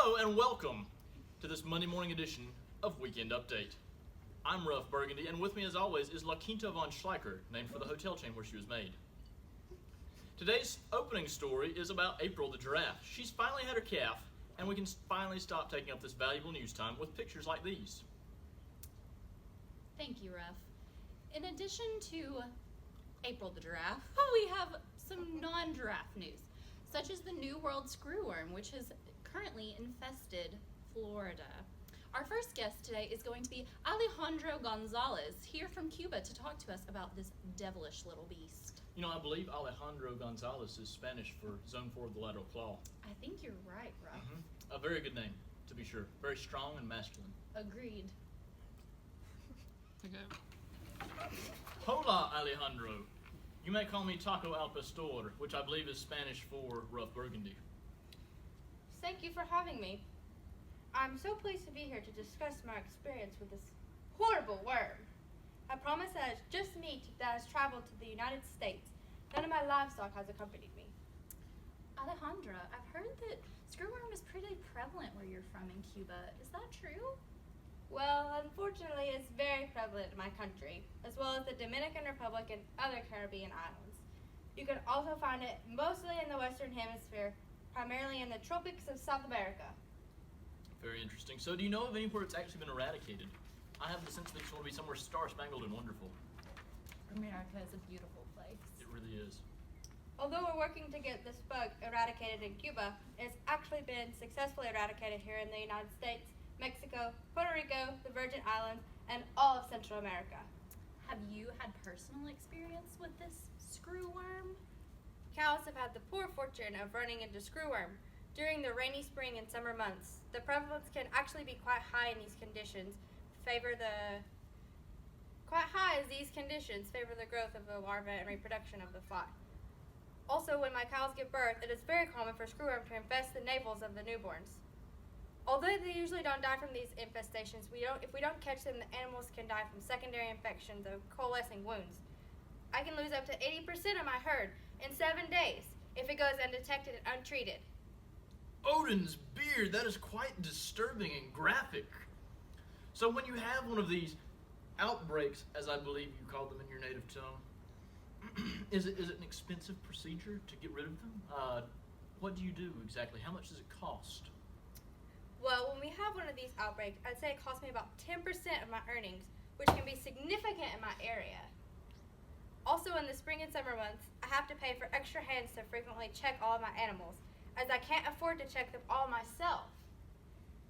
Hello and welcome to this Monday morning edition of Weekend Update. I'm Ruff Burgundy, and with me as always is La Quinta von Schleicher, named for the hotel chain where she was made. Today's opening story is about April the giraffe. She's finally had her calf, and we can finally stop taking up this valuable news time with pictures like these. Thank you, Ruff. In addition to April the giraffe, we have some non-giraffe news, such as the New World screwworm, which has currently infested Florida. Our first guest today is going to be Alejandro Gonzalez, here from Cuba, to talk to us about this devilish little beast. You know, I believe Alejandro Gonzalez is Spanish for Zone 4 of the lateral claw. I think you're right, Ruff. A very good name, to be sure. Very strong and masculine. Agreed. Hola, Alejandro. You may call me Taco al Pastor, which I believe is Spanish for Rough Burgundy. Thank you for having me. I'm so pleased to be here to discuss my experience with this horrible worm. I promise that it's just me that has traveled to the United States. None of my livestock has accompanied me. Alejandra, I've heard that screwworm is pretty prevalent where you're from in Cuba. Is that true? Well, unfortunately, it's very prevalent in my country, as well as the Dominican Republic and other Caribbean islands. You can also find it mostly in the Western Hemisphere, primarily in the tropics of South America. Very interesting. So do you know of anywhere it's actually been eradicated? I have the sense that it's going to be somewhere star-spangled and wonderful. America is a beautiful place. It really is. Although we're working to get this bug eradicated in Cuba, it's actually been successfully eradicated here in the United States, Mexico, Puerto Rico, the Virgin Islands, and all of Central America. Have you had personal experience with this screwworm? Cows have had the poor fortune of running into screwworm. During the rainy spring and summer months, the prevalence can actually be quite high in these conditions, as these conditions favor the growth of the larvae and reproduction of the fly. Also, when my cows give birth, it is very common for screwworm to infest the navels of the newborns. Although they usually don't die from these infestations, if we don't catch them, the animals can die from secondary infections of coalescing wounds. I can lose up to 80% of my herd in 7 days if it goes undetected and untreated. Odin's beard, that is quite disturbing and graphic. So when you have one of these outbreaks, as I believe you call them in your native tongue, is it an expensive procedure to get rid of them? What do you do exactly? How much does it cost? Well, when we have one of these outbreaks, I'd say it costs me about 10% of my earnings, which can be significant in my area. Also, in the spring and summer months, I have to pay for extra hands to frequently check all of my animals, as I can't afford to check them all myself.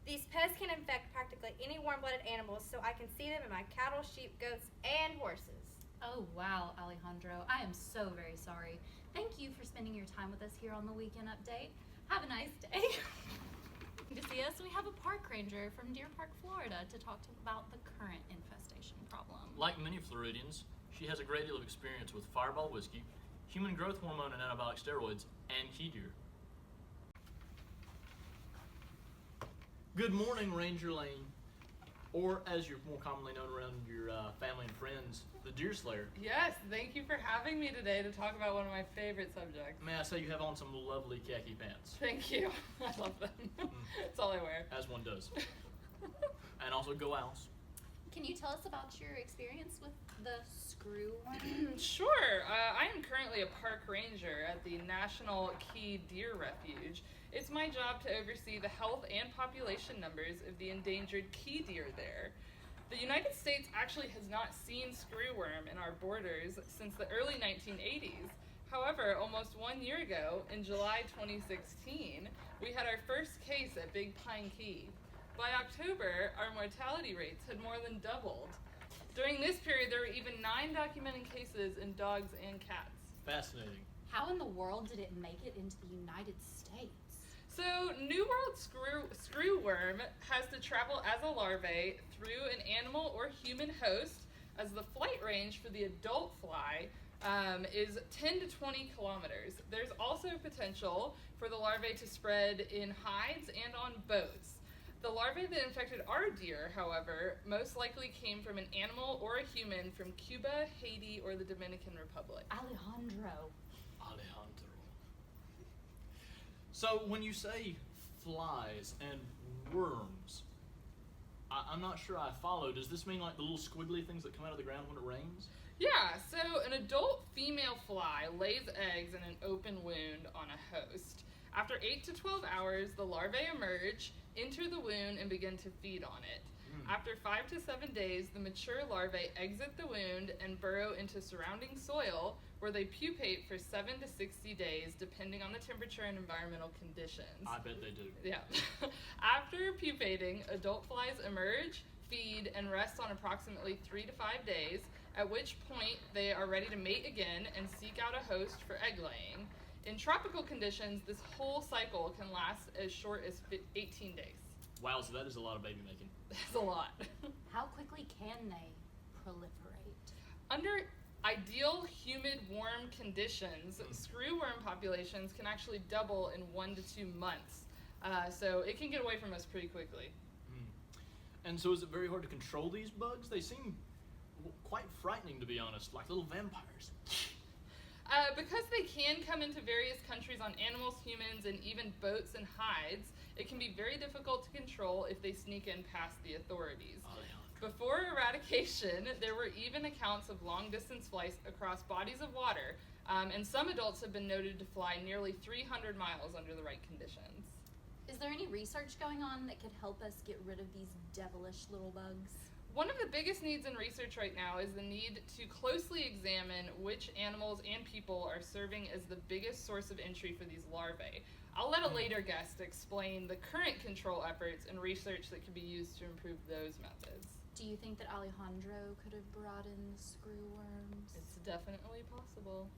These pests can infect practically any warm-blooded animals, so I can see them in my cattle, sheep, goats, and horses. Oh, wow, Alejandro. I am so very sorry. Thank you for spending your time with us here on the Weekend Update. Have a nice day. To see us, we have a park ranger from Deer Park, Florida, to talk about the current infestation problem. Like many Floridians, she has a great deal of experience with Fireball whiskey, human growth hormone and anabolic steroids, and key deer. Good morning, Ranger Lane, or as you're more commonly known around your family and friends, the Deer Slayer. Yes, thank you for having me today to talk about one of my favorite subjects. May I say you have on some lovely khaki pants. Thank you. I love them. That's all I wear. As one does. And also go Owls. Can you tell us about your experience with the screwworm? Sure. I am currently a park ranger at the National Key Deer Refuge. It's my job to oversee the health and population numbers of the endangered key deer there. The United States actually has not seen screwworm in our borders since the early 1980s. However, almost 1 year ago, in July 2016, we had our first case at Big Pine Key. By October, our mortality rates had more than doubled. During this period, there were even 9 documented cases in dogs and cats. Fascinating. How in the world did it make it into the United States? So, New World screwworm has to travel as a larvae through an animal or human host, as the flight range for the adult fly is 10 to 20 kilometers. There's also potential for the larvae to spread in hides and on boats. The larvae that infected our deer, however, most likely came from an animal or a human from Cuba, Haiti, or the Dominican Republic. Alejandro. So when you say flies and worms. I'm not sure I follow. Does this mean like the little squiggly things that come out of the ground when it rains? Yeah, so an adult female fly lays eggs in an open wound on a host. After 8 to 12 hours, the larvae emerge, enter the wound, and begin to feed on it. After 5 to 7 days, the mature larvae exit the wound and burrow into surrounding soil, where they pupate for 7 to 60 days, depending on the temperature and environmental conditions. I bet they do. Yeah. After pupating, adult flies emerge, feed, and rest on approximately 3 to 5 days, at which point they are ready to mate again and seek out a host for egg laying. In tropical conditions, this whole cycle can last as short as 18 days. Wow, so that is a lot of baby making. That's a lot. How quickly can they proliferate? Under ideal, humid, warm conditions, screwworm populations can actually double in 1 to 2 months. So it can get away from us pretty quickly. And so is it very hard to control these bugs? They seem quite frightening, to be honest, like little vampires. Because they can come into various countries on animals, humans, and even boats and hides, it can be very difficult to control if they sneak in past the authorities. Before eradication, there were even accounts of long-distance flights across bodies of water, and some adults have been noted to fly nearly 300 miles under the right conditions. Is there any research going on that could help us get rid of these devilish little bugs? One of the biggest needs in research right now is the need to closely examine which animals and people are serving as the biggest source of entry for these larvae. I'll let a later guest explain the current control efforts and research that could be used to improve those methods. Do you think that Alejandro could have brought in the screwworms? It's definitely possible.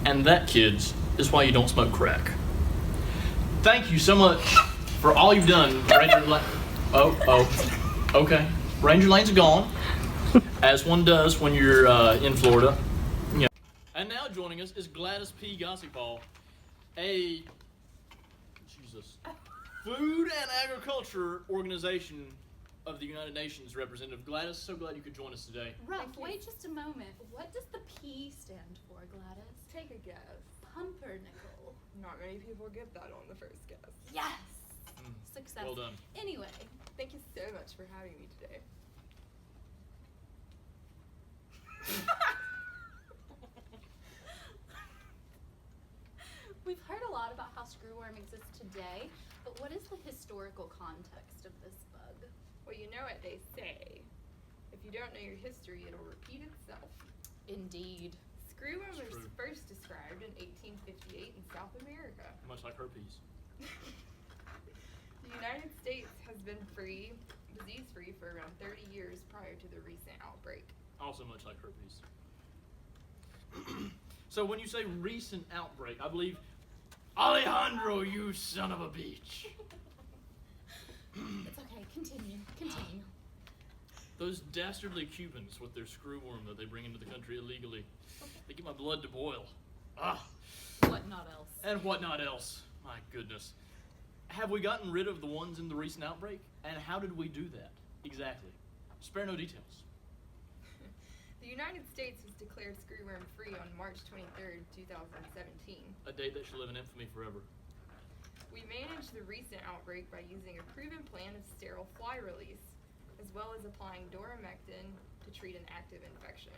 And that, kids, is why you don't smoke crack. Thank you so much for all you've done, Ranger Lane. Okay. Ranger Lane's gone, as one does when you're in Florida. Yeah. And now joining us is Gladys P. Gossipall, a Food and Agriculture Organization of the United Nations representative. Gladys, so glad you could join us today. Ruff, wait just a moment. What does the P stand for, Gladys? Take a guess. Pumpernickel. Not many people get that on the first guess. Yes! Success. Well done. Anyway. Thank you so much for having me today. We've heard a lot about how screwworm exists today, but what is the historical context of this bug? Well, you know what they say. If you don't know your history, it'll repeat itself. Indeed. Screwworm It's was true. first described in 1858 in South America. Much like herpes. The United States has been disease-free for around 30 years prior to the recent outbreak. Also much like herpes. So when you say recent outbreak, I believe, Alejandro, you son of a bitch. It's okay. Continue. Those dastardly Cubans with their screwworm that they bring into the country illegally. They get my blood to boil. What not else? And what not else. My goodness. Have we gotten rid of the ones in the recent outbreak? And how did we do that? Exactly. Spare no details. The United States was declared screwworm free on March 23rd, 2017. A date that shall live in infamy forever. We managed the recent outbreak by using a proven plan of sterile fly release, as well as applying doramectin to treat an active infection.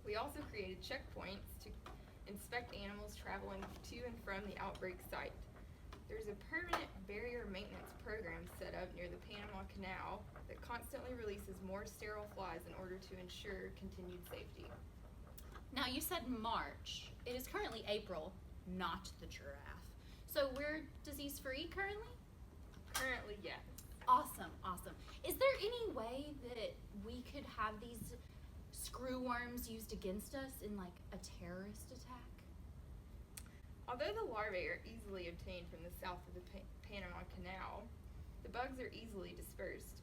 We also created checkpoints to inspect animals traveling to and from the outbreak site. There's a permanent barrier maintenance program set up near the Panama Canal that constantly releases more sterile flies in order to ensure continued safety. Now, you said March. It is currently April, not the giraffe. So we're disease-free currently? Currently, yes. Awesome. Is there any way that we could have these screwworms used against us in, like, a terrorist attack? Although the larvae are easily obtained from the south of the Panama Canal, the bugs are easily dispersed.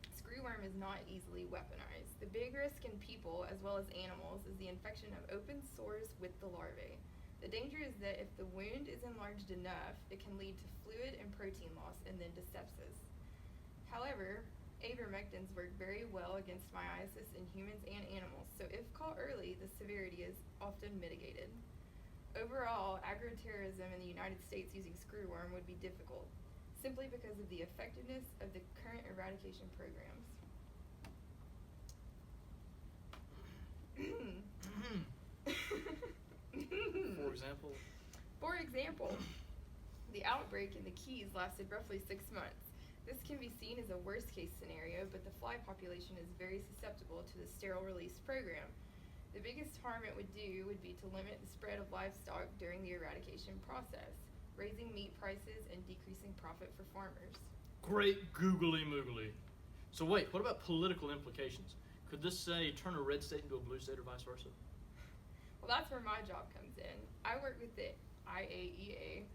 Screwworm is not easily weaponized. The big risk in people, as well as animals, is the infection of open sores with the larvae. The danger is that if the wound is enlarged enough, it can lead to fluid and protein loss and then to sepsis. However, ivermectins work very well against myiasis in humans and animals, so if caught early, the severity is often mitigated. Overall, agritourism in the United States using screwworm would be difficult, simply because of the effectiveness of the current eradication programs. For example? For example, the outbreak in the Keys lasted roughly 6 months. This can be seen as a worst-case scenario, but the fly population is very susceptible to the sterile release program. The biggest harm it would do would be to limit the spread of livestock during the eradication process, raising meat prices and decreasing profit for farmers. Great googly moogly. So wait, what about political implications? Could this, say, turn a red state into a blue state or vice versa? Well, that's where my job comes in. I work with the IAEA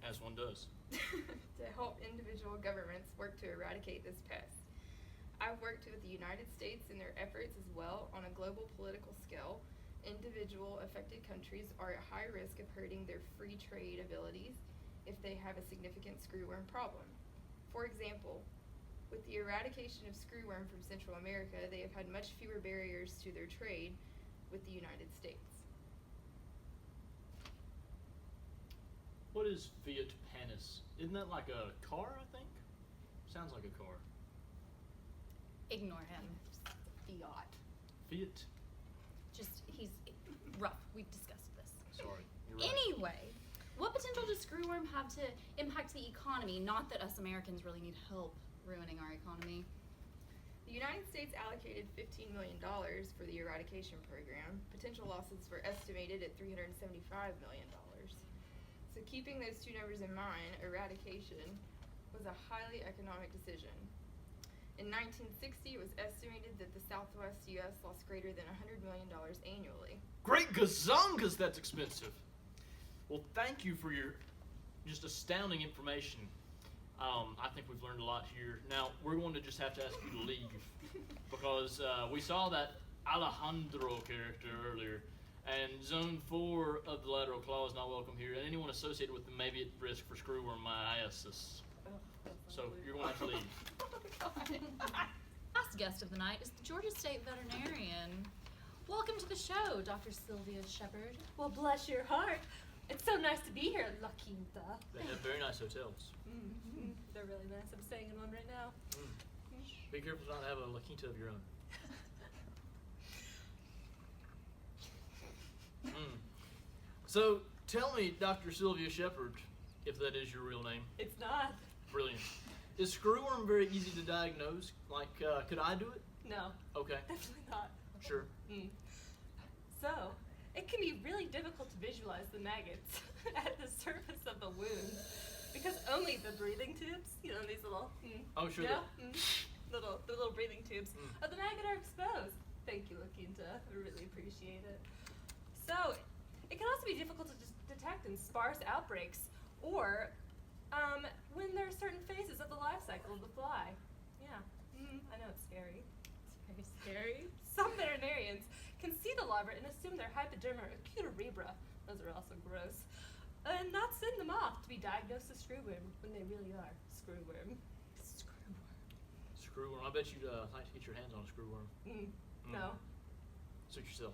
As one does. to help individual governments work to eradicate this pest. I've worked with the United States in their efforts as well. On a global political scale, individual affected countries are at high risk of hurting their free trade abilities if they have a significant screwworm problem. For example, with the eradication of screwworm from Central America, they have had much fewer barriers to their trade with the United States. What is Fiat Panis? Isn't that like a car, I think? Sounds like a car. Ignore him. Fiat. Fiat? Just, he's rough. We've discussed this. Sorry, you're right. Anyway, what potential does screwworm have to impact the economy? Not that us Americans really need help ruining our economy. The United States allocated $15 million for the eradication program. Potential losses were estimated at $375 million. So keeping those two numbers in mind, eradication was a highly economic decision. In 1960, it was estimated that the Southwest U.S. lost greater than $100 million annually. Great gazongas, that's expensive. Well, thank you for your just astounding information. I think we've learned a lot here. Now, we're going to just have to ask you to leave because we saw that Alejandro character earlier, and Zone 4 of the lateral claw is not welcome here, and anyone associated with them may be at risk for screwwormiasis. So you're going to have to leave. Last guest of the night is the Georgia State veterinarian. Welcome to the show, Dr. Sylvia Shepard. Well, bless your heart. It's so nice to be here, La Quinta. They have very nice hotels. Mm-hmm. They're really nice. I'm staying in one right now. Be careful not to have a La Quinta of your own. So, tell me, Dr. Sylvia Shepard, if that is your real name. It's not. Brilliant. Is screwworm very easy to diagnose? Like, could I do it? No, Okay, definitely not. sure. So, it can be really difficult to visualize the maggots at the surface of the wound because only the breathing tubes, these little, Oh, sure. yeah, the little breathing tubes of the maggot are exposed. Thank you, La Quinta. I really appreciate it. So, it can also be difficult to detect in sparse outbreaks or when there are certain phases of the life cycle of the fly. Yeah, I know it's scary. It's very scary. Some veterinarians can see the larvae and assume they're hypoderma or cuterebra. Those are also gross. And not send them off to be diagnosed as screwworm when they really are screwworm. Screwworm. I bet you'd like to get your hands on a screwworm. No. Suit yourself.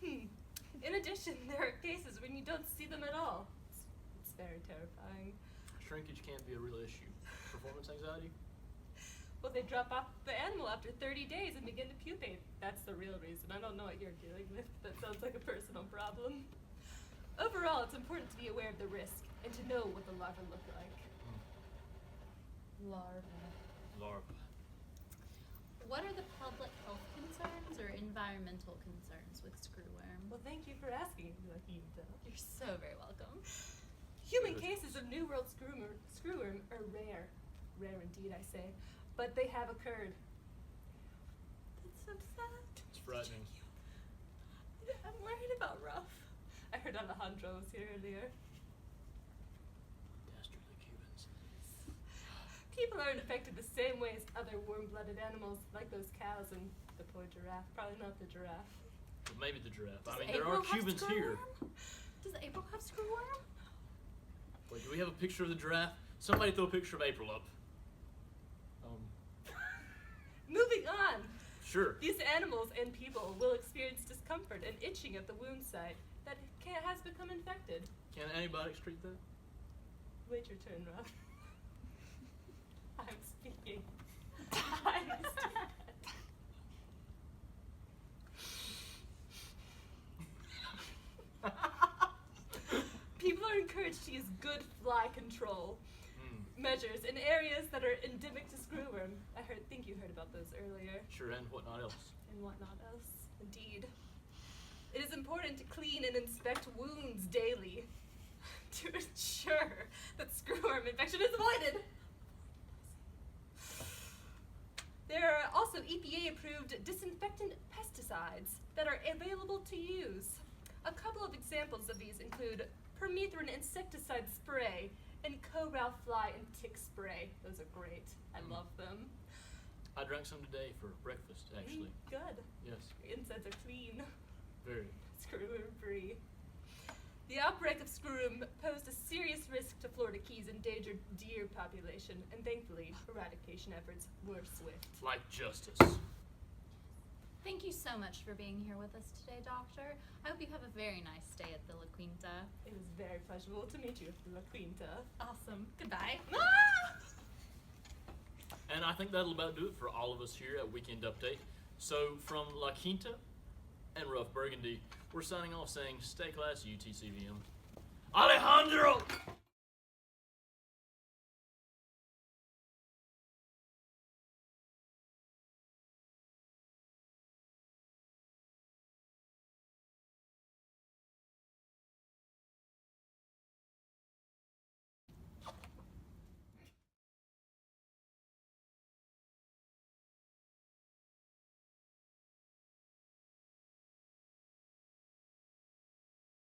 In addition, there are cases when you don't see them at all. It's very terrifying. Shrinkage can be a real issue. Performance anxiety? Well, they drop off the animal after 30 days and begin to pupate. That's the real reason. I don't know what you're dealing with. That sounds like a personal problem. Overall, it's important to be aware of the risk and to know what the larvae look like. Larva. What are the public health concerns or environmental concerns with screwworm? Well, thank you for asking, La Quinta. You're so very welcome. Human cases of New World screwworm are rare. Rare indeed, I say. But they have occurred. That's so sad. It's frightening. I'm worried about Ruff. I heard Alejandro was here earlier. Dastardly Cubans. People aren't affected the same way as other warm-blooded animals, like those cows and the poor giraffe. Probably not the giraffe. Well, maybe the giraffe. Does I mean, there are April have Cubans here. screwworm? Does April have screwworm? Wait, do we have a picture of the giraffe? Somebody throw a picture of April up. Moving on. Sure. These animals and people will experience discomfort and itching at the wound site. has become infected. Can antibiotics treat that? Wait your turn, Rob. I'm speaking. I'm speaking. People are encouraged to use good fly control measures in areas that are endemic to screwworm. Think you heard about those earlier. Sure, and whatnot else. And whatnot else. Indeed. It is important to clean and inspect wounds daily to ensure that screwworm infection is avoided. There are also EPA-approved disinfectant pesticides that are available to use. A couple of examples of these include permethrin insecticide spray and Corral fly and tick spray. Those are great. I love them. I drank some today for breakfast, actually. Good. Yes, Insides are clean. very. Screwworm free. The outbreak of screwworm posed a serious risk to Florida Keys' endangered deer population, and thankfully, eradication efforts were swift. Like justice. Thank you so much for being here with us today, Doctor. I hope you have a very nice stay at the La Quinta. It was very pleasurable to meet you at La Quinta. Awesome. Goodbye. And I think that'll about do it for all of us here at Weekend Update. So from La Quinta and Rough Burgundy, we're signing off saying, stay classy, UTCVM. Alejandro!